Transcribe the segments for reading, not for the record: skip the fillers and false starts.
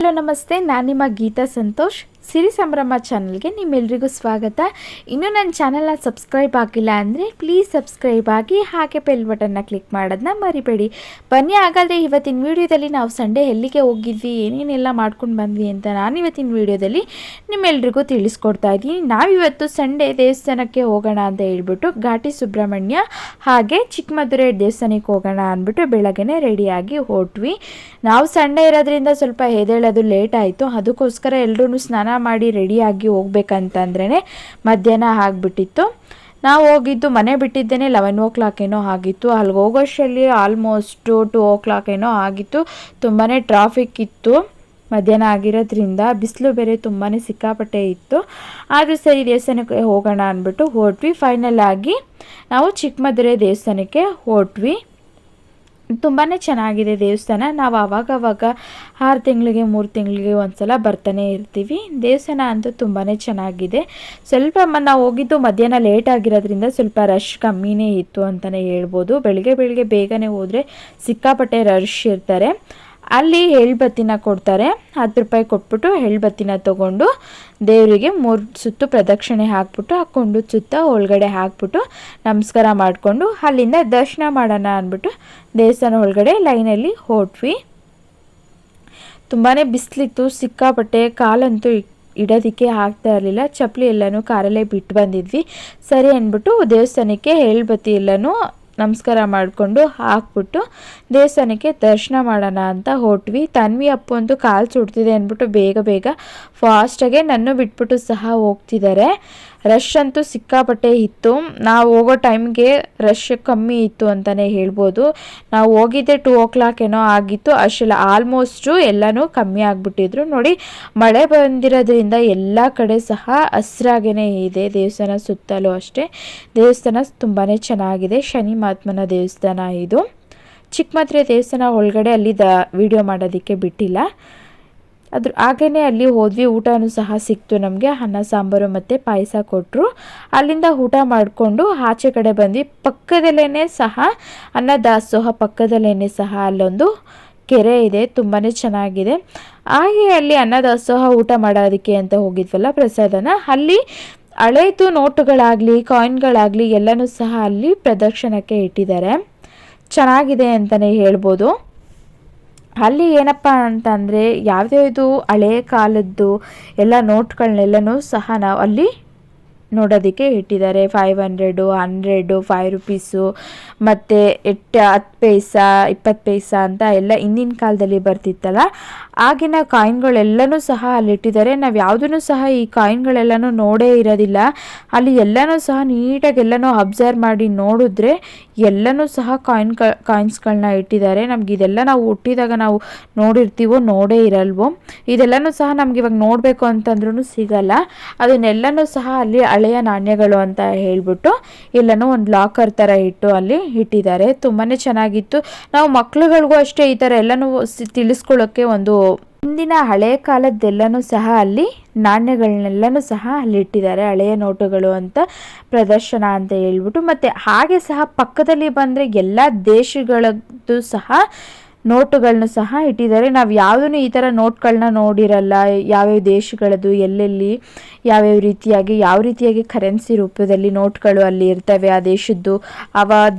Hello ನಮಸ್ತೆ, ನಾನು ನಿಮ್ಮ ಗೀತಾ ಸಂತೋಷ್. ಸಿರಿ ಸಂಭ್ರಮ ಚಾನಲ್ಗೆ ನಿಮ್ಮೆಲ್ಲರಿಗೂ ಸ್ವಾಗತ. ಇನ್ನೂ ನನ್ನ ಚಾನಲ್ನ ಸಬ್ಸ್ಕ್ರೈಬ್ ಆಗಿಲ್ಲ ಅಂದರೆ ಪ್ಲೀಸ್ ಸಬ್ಸ್ಕ್ರೈಬ್ ಆಗಿ, ಹಾಗೆ ಬೆಲ್ ಬಟನ್ನ ಕ್ಲಿಕ್ ಮಾಡೋದನ್ನ ಮರಿಬೇಡಿ. ಬನ್ನಿ, ಹಾಗಾದರೆ ಇವತ್ತಿನ ವೀಡಿಯೋದಲ್ಲಿ ನಾವು ಸಂಡೇ ಎಲ್ಲಿಗೆ ಹೋಗಿದ್ವಿ, ಏನೇನೆಲ್ಲ ಮಾಡ್ಕೊಂಡು ಬಂದ್ವಿ ಅಂತ ನಾನು ಇವತ್ತಿನ ವೀಡಿಯೋದಲ್ಲಿ ನಿಮ್ಮೆಲ್ರಿಗೂ ತಿಳಿಸ್ಕೊಡ್ತಾ ಇದ್ದೀನಿ. ನಾವಿವತ್ತು ಸಂಡೇ ದೇವಸ್ಥಾನಕ್ಕೆ ಹೋಗೋಣ ಅಂತ ಹೇಳ್ಬಿಟ್ಟು ಘಾಟಿ ಸುಬ್ರಹ್ಮಣ್ಯ ಹಾಗೆ ಚಿಕ್ಕಮದುರೆ ದೇವಸ್ಥಾನಕ್ಕೆ ಹೋಗೋಣ ಅಂದ್ಬಿಟ್ಟು ಬೆಳಗ್ಗೆ ರೆಡಿಯಾಗಿ ಹೊರಟ್ವಿ. ನಾವು ಸಂಡೇ ಇರೋದ್ರಿಂದ ಸ್ವಲ್ಪ ಎದ್ದೇಳೋದು ಲೇಟ್ ಆಯಿತು. ಅದಕ್ಕೋಸ್ಕರ ಎಲ್ಲರೂ ಸ್ನಾನ ಮಾಡಿ ರೆಡಿಯಾಗಿ ಹೋಗ್ಬೇಕಂತಂದ್ರೇ ಮಧ್ಯಾಹ್ನ ಆಗಿಬಿಟ್ಟಿತ್ತು. ನಾವು ಹೋಗಿದ್ದು ಮನೆ ಬಿಟ್ಟಿದ್ದೇನೆ 11 ಏನೋ ಆಗಿತ್ತು. ಅಲ್ಲಿಗೆ ಹೋಗೋಷ್ಟರಲ್ಲಿ ಆಲ್ಮೋಸ್ಟು 2 ಏನೋ ಆಗಿತ್ತು. ತುಂಬಾ ಟ್ರಾಫಿಕ್ ಇತ್ತು ಮಧ್ಯಾಹ್ನ ಆಗಿರೋದ್ರಿಂದ. ಬಿಸಿಲು ಬೇರೆ ತುಂಬಾ ಸಿಕ್ಕಾಪಟ್ಟೆ ಇತ್ತು. ಆದರೂ ಸರಿ ದೇವಸ್ಥಾನಕ್ಕೆ ಹೋಗೋಣ ಅಂದ್ಬಿಟ್ಟು ಹೊರಟ್ವಿ. ಫೈನಲ್ ಆಗಿ ನಾವು ಚಿಕ್ಕಮದುರೆ ದೇವಸ್ಥಾನಕ್ಕೆ ಹೊರಟ್ವಿ. ತುಂಬಾ ಚೆನ್ನಾಗಿದೆ ದೇವಸ್ಥಾನ. ನಾವು ಆವಾಗವಾಗ 6 ತಿಂಗಳಿಗೆ 3 ತಿಂಗಳಿಗೆ ಒಂದ್ಸಲ ಬರ್ತಾನೆ ಇರ್ತೀವಿ. ದೇವಸ್ಥಾನ ಅಂತೂ ತುಂಬಾ ಚೆನ್ನಾಗಿದೆ. ಸ್ವಲ್ಪ ನಾವು ಹೋಗಿದ್ದು ಮಧ್ಯಾಹ್ನ ಲೇಟ್ ಆಗಿರೋದ್ರಿಂದ ಸ್ವಲ್ಪ ರಶ್ ಕಮ್ಮಿನೇ ಇತ್ತು ಅಂತಲೇ ಹೇಳ್ಬೋದು. ಬೆಳಿಗ್ಗೆ ಬೇಗನೆ ಹೋದರೆ ಸಿಕ್ಕಾಪಟ್ಟೆ ರಶ್ ಇರ್ತಾರೆ. ಅಲ್ಲಿ ಎಳ್ಬತ್ತಿನ ಕೊಡ್ತಾರೆ. 10 ರೂಪಾಯಿ ಕೊಟ್ಬಿಟ್ಟು ಎಳ್ಬತ್ತಿನ ತೊಗೊಂಡು ದೇವರಿಗೆ 3 ಸುತ್ತು ಪ್ರದಕ್ಷಿಣೆ ಹಾಕ್ಕೊಂಡು ಸುತ್ತ ಒಳಗಡೆ ಹಾಕ್ಬಿಟ್ಟು ನಮಸ್ಕಾರ ಮಾಡಿಕೊಂಡು ಅಲ್ಲಿಂದ ದರ್ಶನ ಮಾಡೋಣ ಅಂದ್ಬಿಟ್ಟು ದೇವಸ್ಥಾನ ಒಳಗಡೆ ಲೈನಲ್ಲಿ ಹೊರಟ್ವಿ. ತುಂಬಾ ಬಿಸಿಲಿತ್ತು ಸಿಕ್ಕಾಪಟ್ಟೆ. ಕಾಲಂತೂ ಇಡೋದಕ್ಕೆ ಆಗ್ತಾ ಇರಲಿಲ್ಲ. ಚಪ್ಪಲಿ ಎಲ್ಲನೂ ಕಾರಲ್ಲೇ ಬಿಟ್ಟು ಬಂದಿದ್ವಿ. ಸರಿ ಅಂದ್ಬಿಟ್ಟು ದೇವಸ್ಥಾನಕ್ಕೆ ಎಳ್ಬತ್ತಿ ಎಲ್ಲನೂ ನಮಸ್ಕಾರ ಮಾಡಿಕೊಂಡು ಹಾಕ್ಬಿಟ್ಟು ದೇವಸ್ಥಾನಕ್ಕೆ ದರ್ಶನ ಮಾಡೋಣ ಅಂತ ಹೊರಟ್ವಿ. ತನ್ವಿ ಅಪ್ಪು ಅಂತೂ ಕಾಲು ಸುಡ್ತಿದೆ ಅಂದ್ಬಿಟ್ಟು ಬೇಗ ಫಾಸ್ಟಾಗೆ ನನ್ನ ಬಿಟ್ಬಿಟ್ಟು ಸಹ ಹೋಗ್ತಿದ್ದಾರೆ. ರಶ್ ಅಂತೂ ಸಿಕ್ಕಾಪಟ್ಟೆ ಇತ್ತು. ನಾವು ಹೋಗೋ ಟೈಮ್ಗೆ ರಶ್ ಕಮ್ಮಿ ಇತ್ತು ಅಂತಲೇ ಹೇಳ್ಬೋದು. ನಾವು ಹೋಗಿದ್ದೆ 2 ಏನೋ ಆಗಿತ್ತು. ಅಷ್ಟೆಲ್ಲ ಆಲ್ಮೋಸ್ಟು ಎಲ್ಲನೂ ಕಮ್ಮಿ ಆಗಿಬಿಟ್ಟಿದ್ರು. ನೋಡಿ, ಮಳೆ ಬಂದಿರೋದ್ರಿಂದ ಎಲ್ಲ ಕಡೆ ಸಹ ಹಸ್ರಾಗೇ ಇದೆ ದೇವಸ್ಥಾನ ಸುತ್ತಲೂ ಅಷ್ಟೇ. ದೇವಸ್ಥಾನ ತುಂಬಾ ಚೆನ್ನಾಗಿದೆ. ಶನಿ ಮಹಾತ್ಮನ ದೇವಸ್ಥಾನ ಇದು. ಚಿಕ್ಕಮದುರೆ ದೇವಸ್ಥಾನ ಒಳಗಡೆ ಅಲ್ಲಿ ವಿಡಿಯೋ ಮಾಡೋದಕ್ಕೆ ಬಿಟ್ಟಿಲ್ಲ. ಹಾಗೆಯೇ ಅಲ್ಲಿ ಹೋದ್ವಿ. ಊಟನೂ ಸಹ ಸಿಕ್ತು ನಮಗೆ. ಅನ್ನ ಸಾಂಬಾರು ಮತ್ತು ಪಾಯಸ ಕೊಟ್ಟರು. ಅಲ್ಲಿಂದ ಊಟ ಮಾಡಿಕೊಂಡು ಆಚೆ ಕಡೆ ಬಂದ್ವಿ. ಪಕ್ಕದಲ್ಲೇ ಸಹ ಅನ್ನದಾಸೋಹ ಪಕ್ಕದಲ್ಲೇ ಸಹ ಅಲ್ಲೊಂದು ಕೆರೆ ಇದೆ. ತುಂಬಾ ಚೆನ್ನಾಗಿದೆ. ಹಾಗೆ ಅಲ್ಲಿ ಅನ್ನದಾಸೋಹ ಊಟ ಮಾಡೋದಕ್ಕೆ ಅಂತ ಹೋಗಿದ್ವಲ್ಲ ಪ್ರಸಾದನ, ಅಲ್ಲಿ ಹಳೇದು ನೋಟುಗಳಾಗಲಿ ಕಾಯಿನ್ಗಳಾಗಲಿ ಎಲ್ಲನೂ ಸಹ ಅಲ್ಲಿ ಪ್ರದರ್ಶನಕ್ಕೆ ಇಟ್ಟಿದ್ದಾರೆ. ಚೆನ್ನಾಗಿದೆ ಅಂತಲೇ ಹೇಳ್ಬೋದು. ಅಲ್ಲಿ ಏನಪ್ಪ ಅಂತಂದರೆ ಯಾವುದ್ಯಾವುದು ಹಳೆಯ ಕಾಲದ್ದು ಎಲ್ಲ ನೋಟ್ಗಳನ್ನೆಲ್ಲನೂ ಸಹ ನಾವು ಅಲ್ಲಿ ನೋಡೋದಕ್ಕೆ ಇಟ್ಟಿದ್ದಾರೆ. 500, 100, 5 ರೂಪೀಸು ಮತ್ತು 10 ಪೈಸಾ 20 ಪೈಸಾ ಅಂತ ಎಲ್ಲ ಹಿಂದಿನ ಕಾಲದಲ್ಲಿ ಬರ್ತಿತ್ತಲ್ಲ, ಆಗಿನ ಕಾಯಿನ್ಗಳೆಲ್ಲನೂ ಸಹ ಅಲ್ಲಿಟ್ಟಿದ್ದಾರೆ. ನಾವು ಯಾವುದೂ ಸಹ ಈ ಕಾಯಿನ್ಗಳೆಲ್ಲನೂ ನೋಡೇ ಇರೋದಿಲ್ಲ. ಅಲ್ಲಿ ಎಲ್ಲನೂ ಸಹ ನೀಟಾಗಿ ಎಲ್ಲನೂ ಅಬ್ಸರ್ವ್ ಮಾಡಿ ನೋಡಿದ್ರೆ ಎಲ್ಲನೂ ಸಹ ಕಾಯಿನ್ಸ್ಗಳನ್ನ ಇಟ್ಟಿದ್ದಾರೆ. ನಮ್ಗೆ ಇದೆಲ್ಲ ನಾವು ಹುಟ್ಟಿದಾಗ ನಾವು ನೋಡಿರ್ತೀವೋ ನೋಡೇ ಇರಲ್ವೋ. ಇದೆಲ್ಲನೂ ಸಹ ನಮ್ಗೆ ಇವಾಗ ನೋಡಬೇಕು ಅಂತಂದ್ರೂ ಸಿಗಲ್ಲ. ಅದನ್ನೆಲ್ಲನೂ ಸಹ ಅಲ್ಲಿ ಹಳೆಯ ನಾಣ್ಯಗಳು ಅಂತ ಹೇಳ್ಬಿಟ್ಟು ಎಲ್ಲನೂ ಒಂದು ಲಾಕರ್ ಥರ ಇಟ್ಟು ಅಲ್ಲಿ ಇಟ್ಟಿದ್ದಾರೆ. ತುಂಬಾ ಚೆನ್ನಾಗಿತ್ತು. ನಾವು ಮಕ್ಳುಗಳಿಗೂ ಅಷ್ಟೇ ಈ ಥರ ಎಲ್ಲನೂ ತಿಳಿಸ್ಕೊಳ್ಳೋಕ್ಕೆ ಒಂದು ಹಿಂದಿನ ಹಳೆ ಕಾಲದ್ದೆಲ್ಲನೂ ಸಹ ಅಲ್ಲಿ ನಾಣ್ಯಗಳನ್ನೆಲ್ಲನೂ ಸಹ ಅಲ್ಲಿ ಇಟ್ಟಿದ್ದಾರೆ. ಹಳೆಯ ನೋಟುಗಳು ಅಂತ ಪ್ರದರ್ಶನ ಅಂತ ಹೇಳ್ಬಿಟ್ಟು. ಮತ್ತು ಹಾಗೆ ಸಹ ಪಕ್ಕದಲ್ಲಿ ಬಂದರೆ ಎಲ್ಲ ದೇಶಗಳದ್ದು ಸಹ ನೋಟುಗಳನ್ನ ಸಹ ಇಟ್ಟಿದ್ದಾರೆ. ನಾವು ಯಾವುದೂ ಈ ಥರ ನೋಟ್ಗಳನ್ನ ನೋಡಿರಲ್ಲ. ಯಾವ್ಯಾವ ದೇಶಗಳದ್ದು ಎಲ್ಲೆಲ್ಲಿ ಯಾವ ರೀತಿಯಾಗಿ ಕರೆನ್ಸಿ ರೂಪದಲ್ಲಿ ನೋಟ್ಗಳು ಅಲ್ಲಿ ಇರ್ತವೆ. ಆ ದೇಶದ್ದು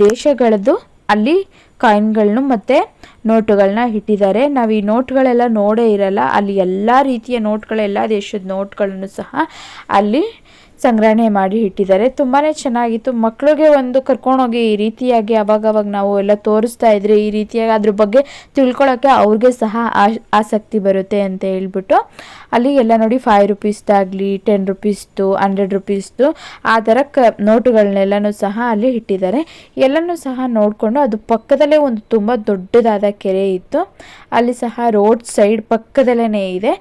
ದೇಶಗಳದ್ದು ಅಲ್ಲಿ ಕಾಯಿನ್ಗಳನ್ನು ಮತ್ತು ನೋಟುಗಳನ್ನ ಇಟ್ಟಿದ್ದಾರೆ. ನಾವು ಈ ನೋಟ್ಗಳೆಲ್ಲ ನೋಡೇ ಇರಲ್ಲ. ಅಲ್ಲಿ ಎಲ್ಲ ರೀತಿಯ ನೋಟ್ಗಳು, ಎಲ್ಲ ದೇಶದ ನೋಟ್ಗಳನ್ನು ಸಹ ಅಲ್ಲಿ ಸಂಗ್ರಹಣೆ ಮಾಡಿ ಇಟ್ಟಿದ್ದಾರೆ. ತುಂಬಾ ಚೆನ್ನಾಗಿತ್ತು. ಮಕ್ಕಳಿಗೆ ಒಂದು ಕರ್ಕೊಂಡೋಗಿ ಈ ರೀತಿಯಾಗಿ ಅವಾಗವಾಗ ನಾವು ಎಲ್ಲ ತೋರಿಸ್ತಾ ಇದ್ರೆ ಈ ರೀತಿಯಾಗಿ ಅದ್ರ ಬಗ್ಗೆ ತಿಳ್ಕೊಳ್ಳೋಕ್ಕೆ ಅವ್ರಿಗೆ ಸಹ ಆಸಕ್ತಿ ಬರುತ್ತೆ ಅಂತ ಹೇಳ್ಬಿಟ್ಟು ಅಲ್ಲಿ ಎಲ್ಲ ನೋಡಿ 5 ರೂಪೀಸ್ದಾಗಲಿ 10 ರೂಪೀಸ್ದು 100 ರೂಪೀಸ್ದು ಆ ಥರ ನೋಟುಗಳನ್ನೆಲ್ಲನೂ ಸಹ ಅಲ್ಲಿ ಇಟ್ಟಿದ್ದಾರೆ. ಎಲ್ಲನೂ ಸಹ ನೋಡಿಕೊಂಡು ಅದು ಪಕ್ಕದಲ್ಲೇ ಒಂದು ತುಂಬ ದೊಡ್ಡದಾದ ಕೆರೆ ಇತ್ತು. ಅಲ್ಲಿ ಸಹ ರೋಡ್ ಸೈಡ್ ಪಕ್ಕದಲ್ಲೇ ಇದೆ.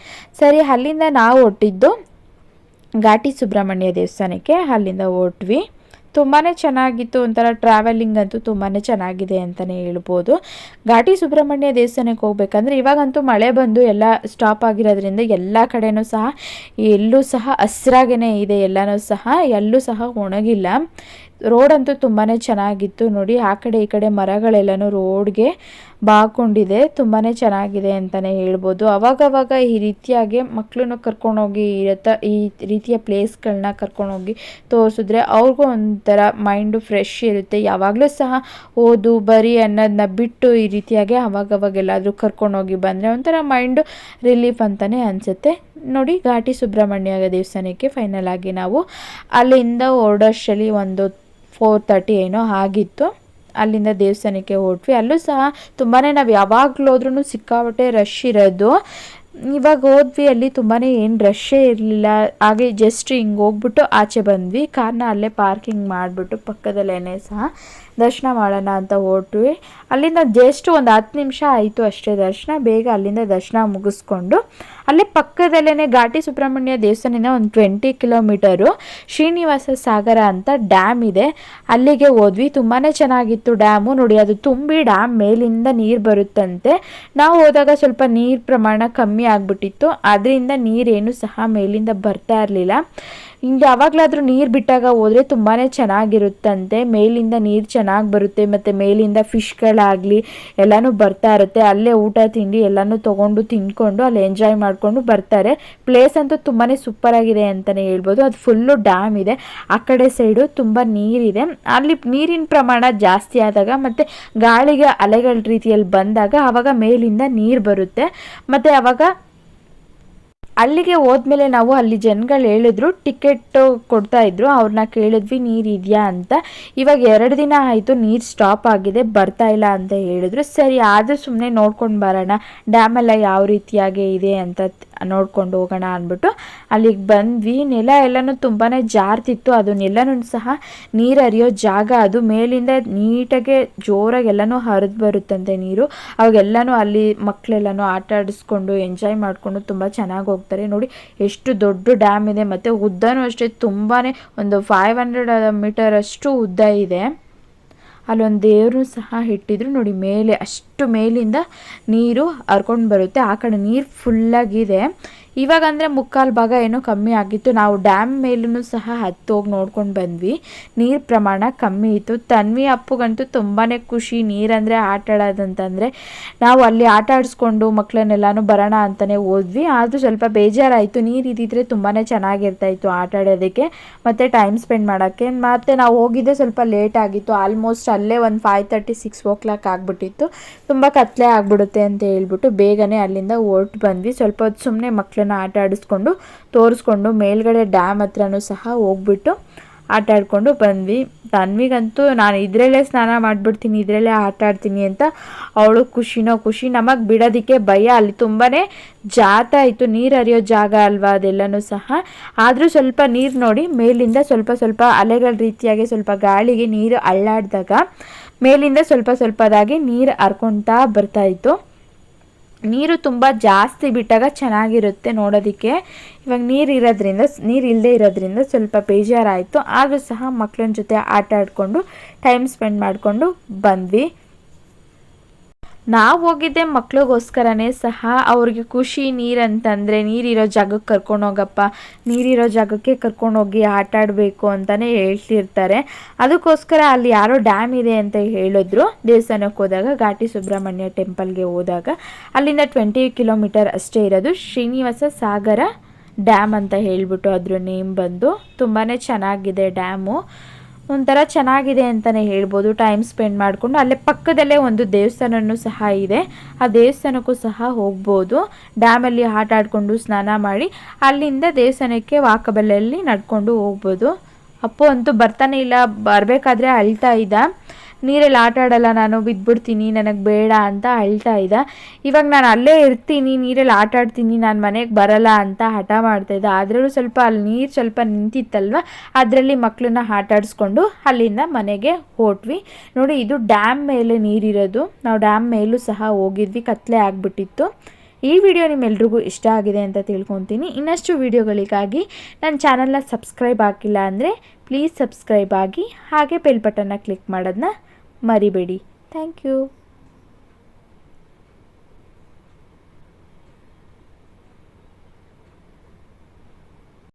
ಸರಿ, ಅಲ್ಲಿಂದ ನಾವು ಹೊರಟಿದ್ದು ಘಾಟಿ ಸುಬ್ರಹ್ಮಣ್ಯ ದೇವಸ್ಥಾನಕ್ಕೆ. ಅಲ್ಲಿಂದ ಹೊರಟ್ವಿ. ತುಂಬಾ ಚೆನ್ನಾಗಿತ್ತು. ಒಂಥರ ಟ್ರಾವೆಲಿಂಗ್ ಅಂತೂ ತುಂಬಾ ಚೆನ್ನಾಗಿದೆ ಅಂತಲೇ ಹೇಳ್ಬೋದು. ಘಾಟಿ ಸುಬ್ರಹ್ಮಣ್ಯ ದೇವಸ್ಥಾನಕ್ಕೆ ಹೋಗ್ಬೇಕಂದ್ರೆ ಇವಾಗಂತೂ ಮಳೆ ಬಂದು ಎಲ್ಲ ಸ್ಟಾಪ್ ಆಗಿರೋದ್ರಿಂದ ಎಲ್ಲ ಕಡೆನೂ ಸಹ ಎಲ್ಲೂ ಸಹ ಹಸ್ರಾಗೇ ಇದೆ. ಎಲ್ಲನೂ ಸಹ ಎಲ್ಲೂ ಸಹ ಒಣಗಿಲ್ಲ. ರೋಡ್ ಅಂತೂ ತುಂಬಾ ಚೆನ್ನಾಗಿತ್ತು ನೋಡಿ. ಆ ಕಡೆ ಈ ಕಡೆ ಮರಗಳೆಲ್ಲನೂ ರೋಡ್ಗೆ ಬಾಕೊಂಡಿದೆ. ತುಂಬಾ ಚೆನ್ನಾಗಿದೆ ಅಂತಲೇ ಹೇಳ್ಬೋದು. ಅವಾಗವಾಗ ಈ ರೀತಿಯಾಗಿ ಮಕ್ಕಳನ್ನು ಕರ್ಕೊಂಡೋಗಿ ಈ ರೀತಿಯ ಪ್ಲೇಸ್ಗಳನ್ನ ಕರ್ಕೊಂಡೋಗಿ ತೋರಿಸಿದ್ರೆ ಅವ್ರಿಗೂ ಒಂಥರ ಮೈಂಡು ಫ್ರೆಶ್ ಇರುತ್ತೆ. ಯಾವಾಗಲೂ ಸಹ ಓದು ಬರೀ ಅನ್ನೋದನ್ನ ಬಿಟ್ಟು ಈ ರೀತಿಯಾಗಿ ಅವಾಗವಾಗ ಎಲ್ಲಾದರೂ ಕರ್ಕೊಂಡೋಗಿ ಬಂದರೆ ಒಂಥರ ಮೈಂಡು ರಿಲೀಫ್ ಅಂತಲೇ ಅನಿಸುತ್ತೆ. ನೋಡಿ, ಘಾಟಿ ಸುಬ್ರಹ್ಮಣ್ಯ ದೇವಸ್ಥಾನಕ್ಕೆ ಫೈನಲ್ ಆಗಿ ನಾವು ಅಲ್ಲಿಂದ ಹೊರಡೋಷ್ಟರಲ್ಲಿ ಒಂದು 4:30 ಏನೋ ಆಗಿತ್ತು. ಅಲ್ಲಿಂದ ದೇವಸ್ಥಾನಕ್ಕೆ ಹೊರಟ್ವಿ. ಅಲ್ಲೂ ಸಹ ತುಂಬಾ ನಾವು ಯಾವಾಗಲೂ ಹೋದ್ರೂ ಸಿಕ್ಕಾಪಟ್ಟೆ ರಶ್ ಇರೋದು. ಇವಾಗ ಹೋದ್ವಿ, ಅಲ್ಲಿ ತುಂಬಾ ಏನು ರಶ್ಶೇ ಇರಲಿಲ್ಲ. ಹಾಗೆ ಜಸ್ಟ್ ಹಿಂಗೆ ಹೋಗ್ಬಿಟ್ಟು ಆಚೆ ಬಂದ್ವಿ. ಕಾರ್ನ ಅಲ್ಲೇ ಪಾರ್ಕಿಂಗ್ ಮಾಡಿಬಿಟ್ಟು ಪಕ್ಕದಲ್ಲೇ ಸಹ ದರ್ಶನ ಮಾಡೋಣ ಅಂತ ಹೊರಟ್ವಿ. ಅಲ್ಲಿಂದ ಜಸ್ಟ್ ಒಂದು 10 ನಿಮಿಷ ಆಯಿತು ಅಷ್ಟೇ ದರ್ಶನ. ಬೇಗ ಅಲ್ಲಿಂದ ದರ್ಶನ ಮುಗಿಸ್ಕೊಂಡು ಅಲ್ಲೇ ಪಕ್ಕದಲ್ಲೇ ಘಾಟಿ ಸುಬ್ರಹ್ಮಣ್ಯ ದೇವಸ್ಥಾನದಿಂದ ಒಂದು 20 ಕಿಲೋಮೀಟರು ಶ್ರೀನಿವಾಸ ಸಾಗರ ಅಂತ ಡ್ಯಾಮ್ ಇದೆ. ಅಲ್ಲಿಗೆ ಹೋದ್ವಿ. ತುಂಬಾ ಚೆನ್ನಾಗಿತ್ತು ಡ್ಯಾಮು. ನೋಡಿ, ಅದು ತುಂಬಿ ಡ್ಯಾಮ್ ಮೇಲಿಂದ ನೀರು ಬರುತ್ತಂತೆ. ನಾವು ಹೋದಾಗ ಸ್ವಲ್ಪ ನೀರು ಪ್ರಮಾಣ ಕಮ್ಮಿ ಆಗಿಬಿಟ್ಟಿತ್ತು. ಅದರಿಂದ ನೀರೇನು ಸಹ ಮೇಲಿಂದ ಬರ್ತಾ ಇರಲಿಲ್ಲ. ಹಿಂಗೆ ಯಾವಾಗಲಾದರೂ ನೀರು ಬಿಟ್ಟಾಗ ಹೋದರೆ ತುಂಬಾ ಚೆನ್ನಾಗಿರುತ್ತಂತೆ. ಮೇಲಿಂದ ನೀರು ಚೆನ್ನಾಗಿ ಬರುತ್ತೆ, ಮತ್ತು ಮೇಲಿಂದ ಫಿಶ್ಗಳಾಗಲಿ ಎಲ್ಲನೂ ಬರ್ತಾ ಇರುತ್ತೆ. ಅಲ್ಲೇ ಊಟ ತಿಂಡಿ ಎಲ್ಲನೂ ತೊಗೊಂಡು ತಿಂದ್ಕೊಂಡು ಅಲ್ಲಿ ಎಂಜಾಯ್ ಮಾಡಿಕೊಂಡು ಬರ್ತಾರೆ. ಪ್ಲೇಸ್ ಅಂತೂ ತುಂಬಾ ಸೂಪರಾಗಿದೆ ಅಂತಲೇ ಹೇಳ್ಬೋದು. ಅದು ಫುಲ್ಲು ಡ್ಯಾಮ್ ಇದೆ. ಆ ಕಡೆ ಸೈಡು ತುಂಬ ನೀರಿದೆ. ಅಲ್ಲಿ ನೀರಿನ ಪ್ರಮಾಣ ಜಾಸ್ತಿ ಆದಾಗ ಮತ್ತು ಗಾಳಿಗೆ ಅಲೆಗಳ ರೀತಿಯಲ್ಲಿ ಬಂದಾಗ ಆವಾಗ ಮೇಲಿಂದ ನೀರು ಬರುತ್ತೆ. ಮತ್ತು ಆವಾಗ ಅಲ್ಲಿಗೆ ಹೋದ್ಮೇಲೆ ನಾವು ಅಲ್ಲಿ ಜನಗಳು ಹೇಳಿದ್ರು ಟಿಕೆಟ್ ಕೊಡ್ತಾಯಿದ್ರು. ಅವ್ರನ್ನ ಕೇಳಿದ್ವಿ ನೀರು ಇದೆಯಾ ಅಂತ. ಇವಾಗ 2 ದಿನ ಆಯಿತು ನೀರು ಸ್ಟಾಪ್ ಆಗಿದೆ, ಬರ್ತಾ ಇಲ್ಲ ಅಂತ ಹೇಳಿದ್ರು. ಸರಿ, ಆದರೂ ಸುಮ್ಮನೆ ನೋಡ್ಕೊಂಡು ಬರೋಣ, ಡ್ಯಾಮೆಲ್ಲ ಯಾವ ರೀತಿಯಾಗಿ ಇದೆ ಅಂತ ನೋಡ್ಕೊಂಡು ಹೋಗೋಣ ಅಂದ್ಬಿಟ್ಟು ಅಲ್ಲಿಗೆ ಬಂದ್ವಿ. ನೆಲ ಎಲ್ಲನೂ ತುಂಬಾ ಜಾರ್ತಿತ್ತು. ಅದನ್ನೆಲ್ಲನೂ ಸಹ ನೀರು ಹರಿಯೋ ಜಾಗ. ಅದು ಮೇಲಿಂದ ನೀಟಾಗೆ ಜೋರಾಗಿ ಎಲ್ಲನೂ ಹರಿದು ಬರುತ್ತಂತೆ ನೀರು. ಅವಾಗೆಲ್ಲನೂ ಅಲ್ಲಿ ಮಕ್ಕಳೆಲ್ಲನೂ ಆಟ ಆಡಿಸ್ಕೊಂಡು ಎಂಜಾಯ್ ಮಾಡಿಕೊಂಡು ತುಂಬ ಚೆನ್ನಾಗಿ ಹೋಗ್ತಾರೆ. ನೋಡಿ ಎಷ್ಟು ದೊಡ್ಡ ಡ್ಯಾಮ್ ಇದೆ, ಮತ್ತು ಉದ್ದನೂ ಅಷ್ಟೇ ತುಂಬಾ ಒಂದು 500 ಮೀಟರ್ ಅಷ್ಟು ಉದ್ದ ಇದೆ. ಅಲ್ಲೊಂದು ದೇವರು ಸಹ ಇಟ್ಟಿದ್ರು ನೋಡಿ. ಮೇಲೆ ಅಷ್ಟು ಮೇಲಿಂದ ನೀರು ಹರ್ಕೊಂಡು ಬರುತ್ತೆ. ಆ ಕಡೆ ನೀರು ಫುಲ್ಲಾಗಿದೆ. ಇವಾಗ ಅಂದರೆ 3/4 ಭಾಗ ಏನೋ ಕಮ್ಮಿ ಆಗಿತ್ತು. ನಾವು ಡ್ಯಾಮ್ ಮೇಲೂ ಸಹ ಹತ್ತೋಗಿ ನೋಡ್ಕೊಂಡು ಬಂದ್ವಿ. ನೀರು ಪ್ರಮಾಣ ಕಮ್ಮಿ ಇತ್ತು. ತನ್ವಿ ಅಪ್ಪಗಂತೂ ತುಂಬಾ ಖುಷಿ ನೀರಂದರೆ ಆಟ ಆಡೋದಂತಂದರೆ. ನಾವು ಅಲ್ಲಿ ಆಟ ಆಡಿಸ್ಕೊಂಡು ಮಕ್ಕಳನ್ನೆಲ್ಲನೂ ಬರೋಣ ಅಂತಲೇ ಹೋದ್ವಿ. ಆದರೂ ಸ್ವಲ್ಪ ಬೇಜಾರಾಯಿತು. ನೀರು ಇದ್ದಿದ್ರೆ ತುಂಬಾ ಚೆನ್ನಾಗಿರ್ತಾಯಿತ್ತು ಆಟ ಆಡೋದಕ್ಕೆ ಮತ್ತು ಟೈಮ್ ಸ್ಪೆಂಡ್ ಮಾಡೋಕ್ಕೆ. ಮತ್ತು ನಾವು ಹೋಗಿದ್ದೆ ಸ್ವಲ್ಪ ಲೇಟ್ ಆಗಿತ್ತು. ಆಲ್ಮೋಸ್ಟ್ ಅಲ್ಲೇ ಒಂದು 5:30 6 o'clock ಆಗಿಬಿಟ್ಟಿತ್ತು. ತುಂಬ ಕತ್ಲೆ ಆಗಿಬಿಡುತ್ತೆ ಅಂತ ಹೇಳ್ಬಿಟ್ಟು ಬೇಗನೆ ಅಲ್ಲಿಂದ ಹೊರಟು ಬಂದ್ವಿ. ಸ್ವಲ್ಪ ಹೊತ್ತು ಸುಮ್ಮನೆ ಮಕ್ಕಳನ್ನ ಆಟ ಆಡಿಸ್ಕೊಂಡು ತೋರಿಸ್ಕೊಂಡು ಮೇಲ್ಗಡೆ ಡ್ಯಾಮ್ ಹತ್ರನೂ ಸಹ ಹೋಗ್ಬಿಟ್ಟು ಆಟ ಆಡ್ಕೊಂಡು ಬಂದ್ವಿ. ತನ್ವಿಗಂತೂ ನಾನು ಇದರಲ್ಲೇ ಸ್ನಾನ ಮಾಡಿಬಿಡ್ತೀನಿ, ಇದರಲ್ಲೇ ಆಟ ಆಡ್ತೀನಿ ಅಂತ ಅವಳು ಖುಷಿನೋ ಖುಷಿ. ನಮಗೆ ಬಿಡೋದಕ್ಕೆ ಭಯ. ಅಲ್ಲಿ ತುಂಬಾ ಜಾತ ಇತ್ತು, ನೀರು ಹರಿಯೋ ಜಾಗ ಅಲ್ವಾ ಅದೆಲ್ಲನೂ ಸಹ. ಆದರೂ ಸ್ವಲ್ಪ ನೀರು ನೋಡಿ ಮೇಲಿಂದ ಸ್ವಲ್ಪ ಸ್ವಲ್ಪ ಅಲೆಗಳ ರೀತಿಯಾಗಿ ಸ್ವಲ್ಪ ಗಾಳಿಗೆ ನೀರು ಅಳ್ಳಾಡಿದಾಗ ಮೇಲಿಂದ ಸ್ವಲ್ಪ ಸ್ವಲ್ಪದಾಗಿ ನೀರು ಹರ್ಕೊತಾ ಬರ್ತಾಯಿತ್ತು. ನೀರು ತುಂಬ ಜಾಸ್ತಿ ಬಿಟ್ಟಾಗ ಚೆನ್ನಾಗಿರುತ್ತೆ ನೋಡೋದಕ್ಕೆ. ಇವಾಗ ನೀರು ಇಲ್ಲದೆ ಇರೋದ್ರಿಂದ ಸ್ವಲ್ಪ ಬೇಜಾರಾಯಿತು. ಆದರೂ ಸಹ ಮಕ್ಕಳ ಜೊತೆ ಆಟ ಆಡಿಕೊಂಡು ಟೈಮ್ ಸ್ಪೆಂಡ್ ಮಾಡಿಕೊಂಡು ಬಂದ್ವಿ. ನಾವು ಹೋಗಿದ್ದೆ ಮಕ್ಳಿಗೋಸ್ಕರನೇ ಸಹ. ಅವ್ರಿಗೆ ಖುಷಿ ನೀರಂತಂದರೆ ನೀರಿರೋ ಜಾಗಕ್ಕೆ ಕರ್ಕೊಂಡೋಗಪ್ಪ, ನೀರಿರೋ ಜಾಗಕ್ಕೆ ಕರ್ಕೊಂಡೋಗಿ ಆಟ ಆಡಬೇಕು ಅಂತಲೇ ಹೇಳ್ತಿರ್ತಾರೆ. ಅದಕ್ಕೋಸ್ಕರ ಅಲ್ಲಿ ಯಾರೋ ಡ್ಯಾಮ್ ಇದೆ ಅಂತ ಹೇಳಿದ್ರು. ದೇವಸ್ಥಾನಕ್ಕೆ ಹೋದಾಗ ಘಾಟಿ ಸುಬ್ರಹ್ಮಣ್ಯ ಟೆಂಪಲ್ಗೆ ಹೋದಾಗ ಅಲ್ಲಿಂದ 20 ಕಿಲೋಮೀಟರ್ ಅಷ್ಟೇ ಇರೋದು ಶ್ರೀನಿವಾಸ ಸಾಗರ ಡ್ಯಾಮ್ ಅಂತ ಹೇಳಿಬಿಟ್ಟು ಅದ್ರ ನೇಮ್ ಬಂದು. ತುಂಬಾ ಚೆನ್ನಾಗಿದೆ ಡ್ಯಾಮು. ಒಂಥರ ಚೆನ್ನಾಗಿದೆ ಅಂತಲೇ ಹೇಳ್ಬೋದು. ಟೈಮ್ ಸ್ಪೆಂಡ್ ಮಾಡಿಕೊಂಡು ಅಲ್ಲೇ ಪಕ್ಕದಲ್ಲೇ ಒಂದು ದೇವಸ್ಥಾನವೂ ಸಹ ಇದೆ. ಆ ದೇವಸ್ಥಾನಕ್ಕೂ ಸಹ ಹೋಗ್ಬೋದು. ಡ್ಯಾಮಲ್ಲಿ ಆಟ ಆಡಿಕೊಂಡು ಸ್ನಾನ ಮಾಡಿ ಅಲ್ಲಿಂದ ದೇವಸ್ಥಾನಕ್ಕೆ ವಾಕಬಲ್ಲಲ್ಲಿ ನಡ್ಕೊಂಡು ಹೋಗ್ಬೋದು. ಅಪ್ಪು ಅಂತೂ ಬರ್ತಾನೆ ಇಲ್ಲ. ಬರಬೇಕಾದ್ರೆ ಅಳ್ತಾ ಇದ್ದ. ನೀರಲ್ಲಿ ಆಟ ಆಡಲ್ಲ ನಾನು, ಬಿದ್ದುಬಿಡ್ತೀನಿ, ನನಗೆ ಬೇಡ ಅಂತ ಅಳ್ತಾ ಇದ್ದ. ಇವಾಗ ನಾನು ಅಲ್ಲೇ ಇರ್ತೀನಿ, ನೀರಲ್ಲಿ ಆಟ ಆಡ್ತೀನಿ, ನಾನು ಮನೆಗೆ ಬರಲ್ಲ ಅಂತ ಹಠ ಮಾಡ್ತಾಯಿದ್ದ. ಆದ್ರೂ ಸ್ವಲ್ಪ ಅಲ್ಲಿ ನೀರು ಸ್ವಲ್ಪ ನಿಂತಿತ್ತಲ್ವ, ಅದರಲ್ಲಿ ಮಕ್ಕಳನ್ನ ಆಟ ಆಡಿಸ್ಕೊಂಡು ಅಲ್ಲಿಂದ ಮನೆಗೆ ಹೊರಟ್ವಿ. ನೋಡಿ, ಇದು ಡ್ಯಾಮ್ ಮೇಲೆ ನೀರಿರೋದು. ನಾವು ಡ್ಯಾಮ್ ಮೇಲೂ ಸಹ ಹೋಗಿದ್ವಿ. ಕತ್ಲೆ ಆಗಿಬಿಟ್ಟಿತ್ತು. ಈ ವಿಡಿಯೋ ನಿಮ್ಮೆಲ್ರಿಗೂ ಇಷ್ಟ ಆಗಿದೆ ಅಂತ ತಿಳ್ಕೊತೀನಿ. ಇನ್ನಷ್ಟು ವಿಡಿಯೋಗಳಿಗಾಗಿ ನನ್ನ ಚಾನಲ್ನ ಸಬ್ಸ್ಕ್ರೈಬ್ ಆಗಿಲ್ಲ ಅಂದರೆ ಪ್ಲೀಸ್ ಸಬ್ಸ್ಕ್ರೈಬ್ ಆಗಿ, ಹಾಗೆ ಬೆಲ್ ಬಟನ್ನ ಕ್ಲಿಕ್ ಮಾಡೋದನ್ನ ಮರಿಬೇಡಿ. Thank you.